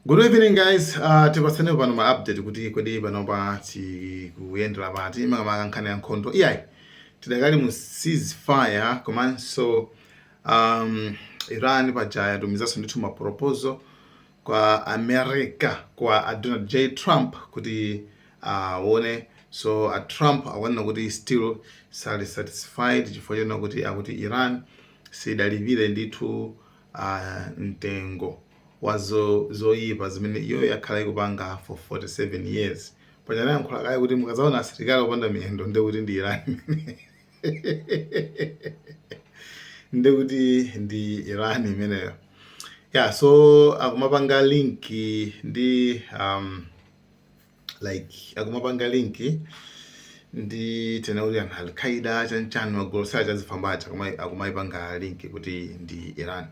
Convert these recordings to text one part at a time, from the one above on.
Good evening, guys. Tipasane pano ma update kuti kodi pano pa tikuyendera pati makamaka nkhani ya nkhondo. Iyayi tidakali mu ceasefire komanso Iran paja yatumizanso ndithu ma proposal kwa America kwa Donald J. Trump kuti wone so Trump awana kuti still sali satisfied chifukwa chona kuti akuti Iran sidalipire ndithu mtengo wazo zoyipa zimene iyo yakhala ikupanga for 47 years. Panyana yankhula kale kuti mukazaona asilikali opanda miyendo nde kuti ndi Iran. Nde kuti ndi Iran imeneyo. Yeah, so akumapanga linki ndi akumapanga linki ndi tena kuti Al-Qaeda chanchani magolosa chazifambacha akumaipanga linki kuti ndi Iran.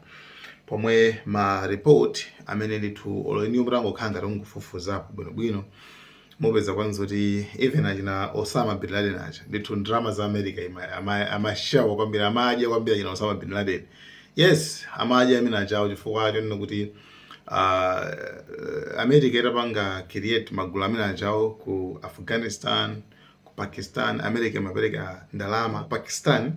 Pomwe ma report amene ndithu oloniyo mutango khanga tungufufuza bwino mopeza kwanza kuti even achina Osama bin Laden acha ndithu drama za America amashawa kwambiri amadya kwambiri achina Osama bin Laden. Yes, amadya amene achawo chifukwa chonena kuti America itapanga create magulu amene achawo ku Afghanistan, ku Pakistan. America imapereka ndalama Pakistan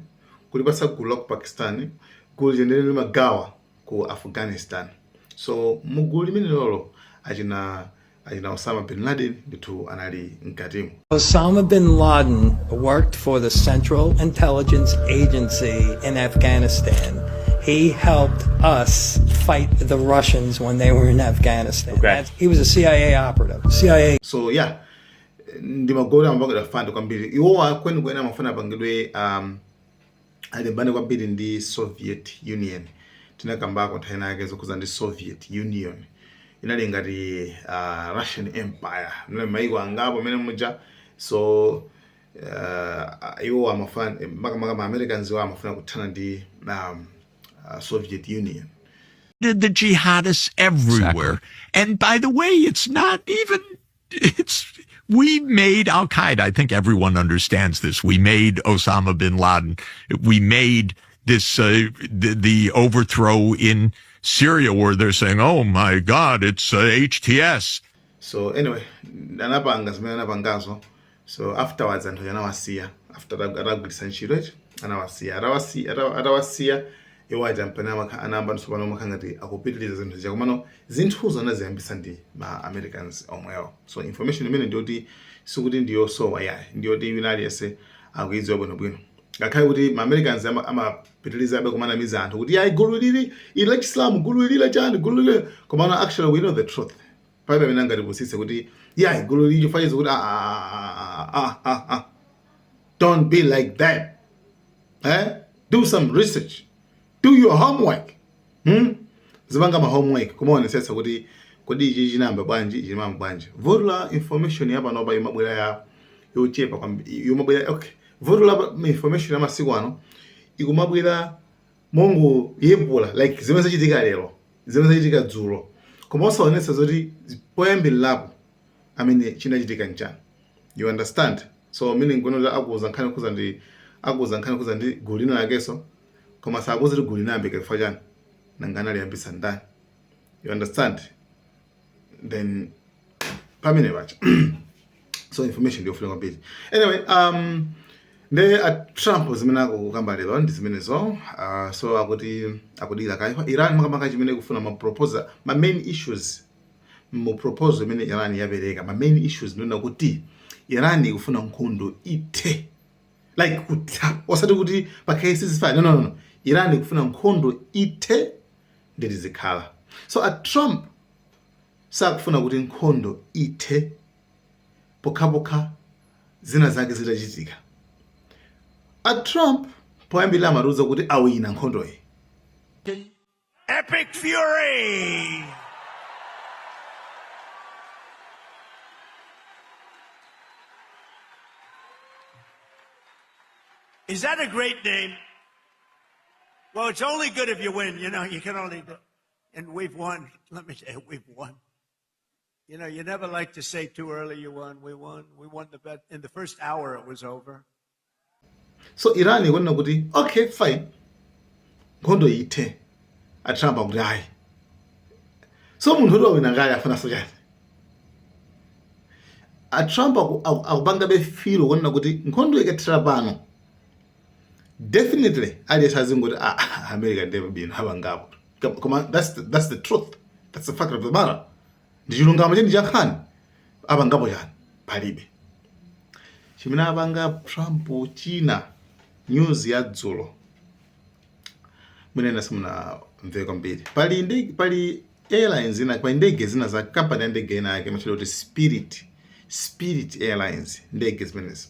kulipasa gulu la ku Pakistan gulu jendereni magawa ku Afghanistan. So mugulu limene lolo achina Osama bin Laden ndithu anali mkatimu. Osama bin Laden worked for the Central Intelligence Agency in Afghanistan. He helped us fight the Russians when they were in Afghanistan. Okay. He was a CIA operative. CIA. So yeah, ndi magulu amapangidwa fund kwambiri. Iwo kweni kwena amafuna apangidwe alimbane kwambiri ndi Soviet Union. Tinakambako nthani yake zokuza ndi Soviet Union. Inali ngati Russian Empire. Nule maiko angapo mene muja. So iwo amafuna maka Americans iwo amafuna kuthana ndi Soviet Union. The jihadists everywhere. Exactly. And by the way, we made Al-Qaeda. I think everyone understands this. We made Osama bin Laden. We made this, the overthrow in Syria where they're saying, oh my God, it's HTS. So anyway, anapanga zimene anapangazo. So afterwards anthu yanawasiya. After atagulitsa ntchito atawasiya iwo ajampana anamba nsopano makhangati akupitiliza zinthu zija komano zinthuzo anaziyambisa ndi ma Americans omwewo. So information imene ndiyoti sikuti ndiyosowa yayi ndiyoti wina aliyese akuidziwa bwinobwino. Ngakhale kuti ma Americans amapitiliza abe kumanamiza anthu kuti yayi gulu lili ila Islam gulu lili chani gulu lili komano actually we know the truth. Paibe amene angatipusitse kuti yayi gulu lili chifaiza kuti don't be like that. Do some research. Do your homework. Zibanga ma homework. Kumaonesesa kuti kodi ichi chinamba bwanji chimamba bwanji. Vodula information yapa noba imabwera ya yochepa kwambiri. Yomabwera okay. Vodula information ya masiku ano ikumabwera mongo yebula like zimene zachitika lero. Zimene zachitika dzulo. Koma osaonesa zoti poyambirirapo amene chinachitika nchani. You understand? So meaning kuno akuza nkhani kuza ndi gulu lina lakeso koma sakuza kuti gulu linambe kifo chani nangana liyambisa ndani. You understand? Then pamene bacha. So information ndiyofuna kwambiri. Anyway, Trump zimene akukamba lero ndi zimene so akudira kayo Iran makamaka chimene kufuna ma proposal ma main issues mu proposal imene Iran yapereka ma main issues ndona kuti Iran ikufuna nkhondo ithe like kutha osati kuti pa cases fine no Iran ikufuna nkhondo ithe ndeti zikhala. So Trump sakufuna kuti nkhondo ithe pokhapokha zina zake zitachitika. Trump poyambirira amaruza kuti awina nkhondo iyi. Epic fury. Is that a great name? Well, it's only good if you win. You know, you can only do. And we've won. Let me tell you, we've won. You know, you never like to say too early you won. We won. We won the bet. In the first hour, it was over. So Iran ikona kuti okay fine. Nkhondo ithe. Trump akuti hayi So munthu wina ngale afuna sochani. A Trump akupanga befilo kuona kuti nkhondo ikathira pano. Definitely aliyesazi ngoti America never been habangapo. Come on, that's the truth. That's the fact of the matter. Ndichilungamo cheni chankhani abangapo chani palibe. Chimene abanga Trump China news ya dzulo. Mwina simuna mve kwambiri. Pali airlines pali ndege zina za company ya ndege ina yake machilo kuti Spirit Airlines ndege zimenezi.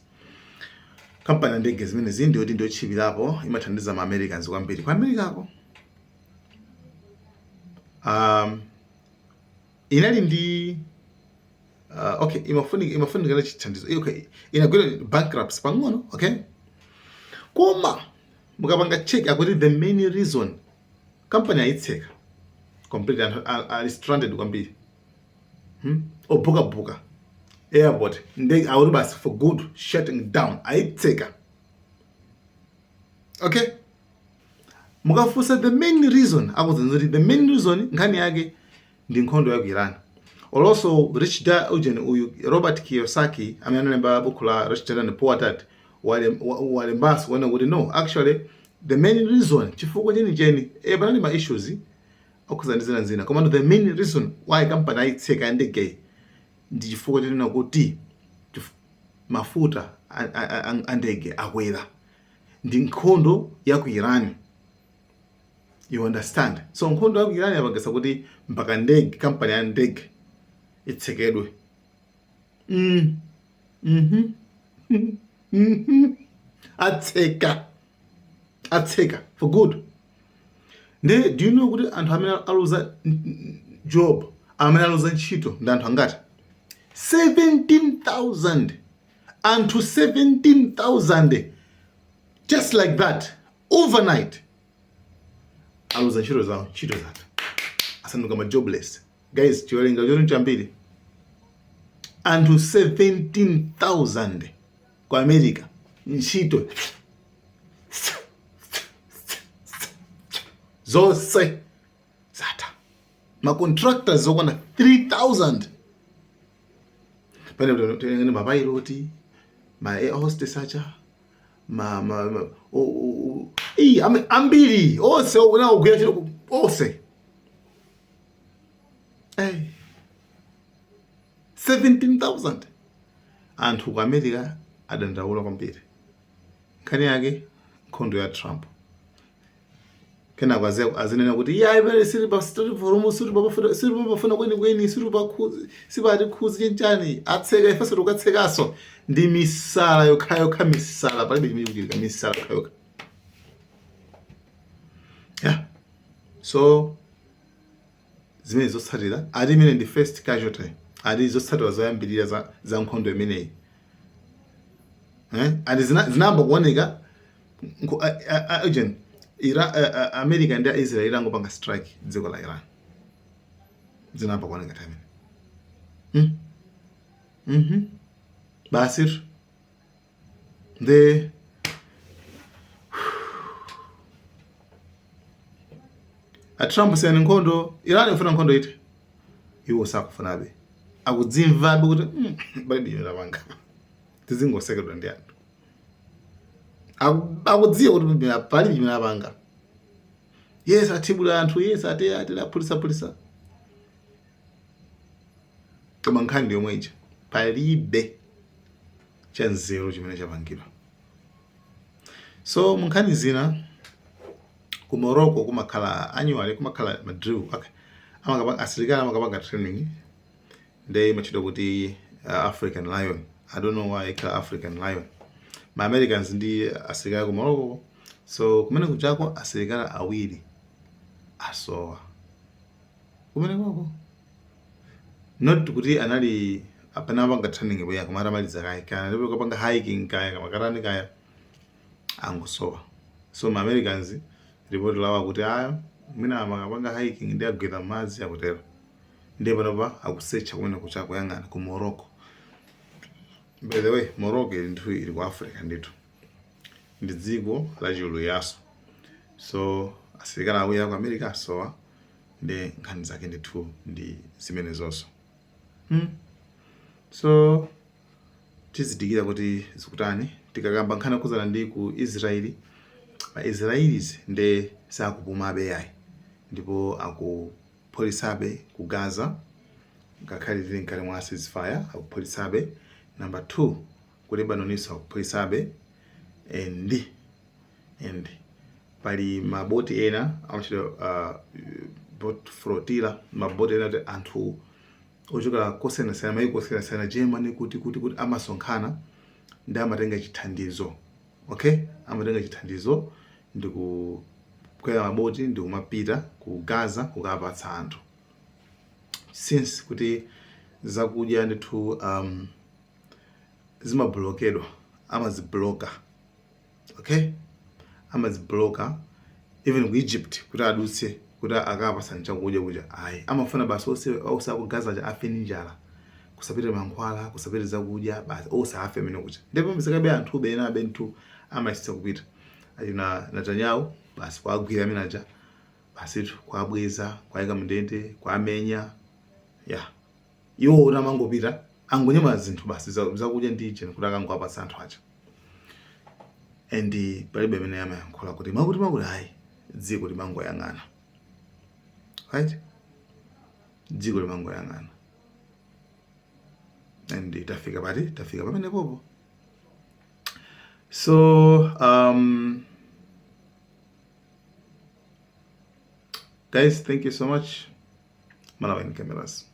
Company ya ndege zimenezi ndio chipirapo imathandiza ma Americans kwambiri. Kwa America inali ndi okay, imafunika chithandizo. Okay, inagwira bankruptcy pang'ono, okay? Koma mukapanga check akuti the main reason company ayitseka completely are stranded kwambiri. Obuka airport ndege awuri basi for good shutting down ayitseka. Okay? Mukafusa the main reason akuti the main reason nkhani yake ndi nkhondo ya Iran. Also Rich Dad uyu Robert Kiyosaki amene analemba buku la Rich Dad and Poor Dad walembasa wana kuti no, actually the main reason chifukwa cheni panali ma issues okuzandizana nzina koma the main reason why company ayitseka ndege ndi chifukwa cheni kuti mafuta andege akwera ndi nkhondo ya ku Iran. You understand? So nkhondo ya ku Iran yapangisa kuti mpaka ndege company ya ndege itsekedwe. Atseka for good. Do you know kuti anthu amene aluza job, amene aluza ntchito ndi anthu angati? 17,000. Anthu 17,000. Just like that, overnight. Aluza ntchito zake. Asanduka ma jobless. Guys, chiwalinga choni chambiri. Anthu 17,000 kwa America. Ntchito. Zose zata. Ma contractors zokwana 3,000. Pane tene mapiloti, ma air hostess acha, ambiri ose una ugwira chiro ose. 17,000. Anthu ku America adandaula kwambiri. Nkhani yake nkhondo ya Trump. Kena kwaze azinena kuti ibere siri ba story forum siri bafuna kweni siri bakhuzi sibati khuzi nchani atseka ifase rukatsekaso ndi misala yokha misala palibe chimikika misala yokha. Yeah. So zimene zotsatira ali mine ndi first casualty ali zotsatira zoyambirira za nkhondo imeneyi. Ali zinamba kuoneka agent America and Israel irango panga strike dziko la Iran. Zinamba kuoneka time. Basir the Trump saying nkhondo Iran ifuna nkhondo ite iwo sakufuna be akudzimva kuti bali bino labanga tizingosekedwa ndi anthu akudziwa kuti pali bino labanga. Yes, atibula anthu, yes, atela polisa koma nkhani ndi yomwe ija palibe chanzeru chimene chapangidwa. So munkhani zina ku Morocco kumakhala annually kumakhala madrill amakapanga asilikali amakapanga training ndi machito kuti African Lion. I don't know why ikhala African Lion. Ma Americans ndi asilikali ku Morocco. So kumene kuchako asilikali awiri asowa kumene kwako not kuti anali apana panga training boya kumara maliza kaya kana ndipo kapanga hiking kaya kama karani kaya angosowa. So ma Americans report lawa kuti ayo mina amakapanga hiking ndi agwira madzi akutero ndi panopa akusearch kumene kuchako yang'ana ku Morocco. By the way, Morocco ili ku Africa ndithu ndi dziko la chulu yaso. So asilikali awiri ku America asowa nde nkhani zake ndithu ndi zimenezonso. So tizidikira kuti zikutani tikakamba nkhani yokhuzana ndi ku Israeli. Israelis nde sakupumabe yayi ndipo akupholisabe ku Gaza ngakhale tili mkati mwa ceasefire akupholisabe. Number 2 ku Lebanoniso akupholisabe and pali maboti ena amachita boat flotilla, maboti ena kuti anthu ochokera kosiyanasiyana mayiko osiyanasiyana Germany kuti amasonkhana ndi amatenga chithandizo. Okay, amatenga chithandizo ndi kukwera maboti ndi kumapita ku Gaza kukapatsa anthu. Since kuti zakudya ndithu zimablokedwa, amazibloka. Okay, amazibloka even ku Egypt kuti adutse kuti akapatsa chakudya kuja ayi amafuna basi ose ku Gaza ja afe njala, kusapita mankhwala, kusapita zakudya, basi ose afe mene kuja. Ndipo msakabe anthu bena abentu amachitsa kupita achina Netanyahu basi kwagwira amene aja basi kwabweza kwayika mndende kwamenya iwo unamangopita angonyema zinthu basi zakudya ndi chene kuti akangowapatsa anthu aja. And palibe amene amayankhula kuti makuti ayi dziko limangoyang'ana. Right? Dziko limangoyang'ana. And tafika pamene popo. So guys, thank you so much. Malawi Cameras.